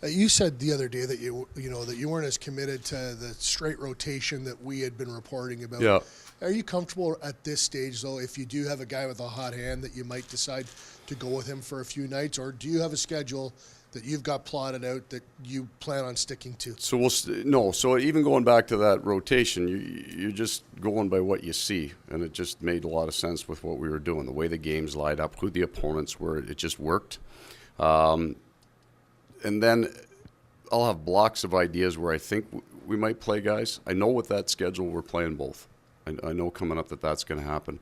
You said the other day that that you weren't as committed to the straight rotation that we had been reporting about. Yeah. Are you comfortable at this stage, though, if you do have a guy with a hot hand, that you might decide to go with him for a few nights, or do you have a schedule that you've got plotted out that you plan on sticking to? So no. So even going back to that rotation, you're just going by what you see, and it just made a lot of sense with what we were doing, the way the games lined up, who the opponents were. It just worked. And then I'll have blocks of ideas where I think we might play guys. I know with that schedule we're playing both. I know coming up that's going to happen.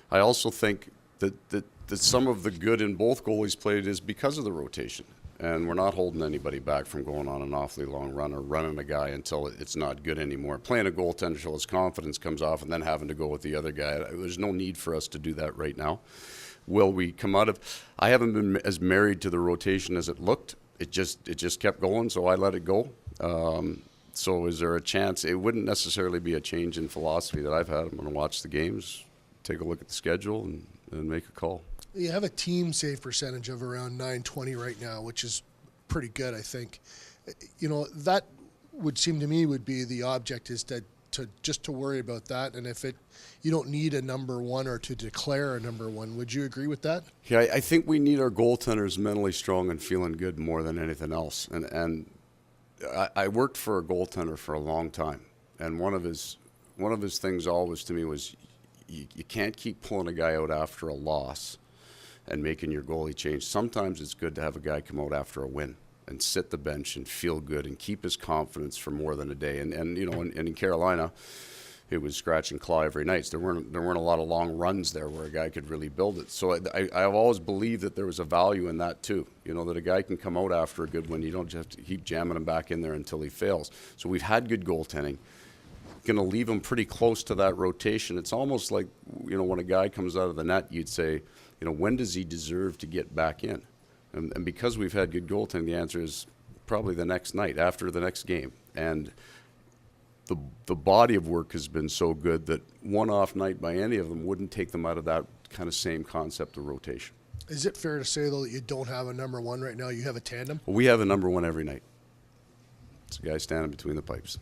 I also think that some of the good in both goalies played is because of the rotation. And we're not holding anybody back from going on an awfully long run or running a guy until it's not good anymore. Playing a goaltender till his confidence comes off and then having to go with the other guy. There's no need for us to do that right now. Will we come out of... I haven't been as married to the rotation as it looked. It just kept going, so I let it go. So is there a chance? It wouldn't necessarily be a change in philosophy that I've had. I'm going to watch the games, take a look at the schedule, and make a call. You have a team save percentage of around .920 right now, which is pretty good, I think. That would seem to me would be the object, is to just to worry about that. And if you don't need a number one or to declare a number one, would you agree with that? Yeah, I think we need our goaltenders mentally strong and feeling good more than anything else. And I worked for a goaltender for a long time, and one of his things always to me was you can't keep pulling a guy out after a loss and making your goalie change. Sometimes it's good to have a guy come out after a win and sit the bench and feel good and keep his confidence for more than a day. And in Carolina, it was scratch and claw every night. So there weren't a lot of long runs there where a guy could really build it. So I've always believed that there was a value in that too. That a guy can come out after a good win. You don't just have to keep jamming him back in there until he fails. So we've had good goaltending. Going to leave him pretty close to that rotation. It's almost like, when a guy comes out of the net, you'd say, when does he deserve to get back in? And because we've had good goaltending, the answer is probably the next night, after the next game. And the body of work has been so good that one off night by any of them wouldn't take them out of that kind of same concept of rotation. Is it fair to say, though, that you don't have a number one right now? You have a tandem? Well, we have a number one every night. It's a guy standing between the pipes.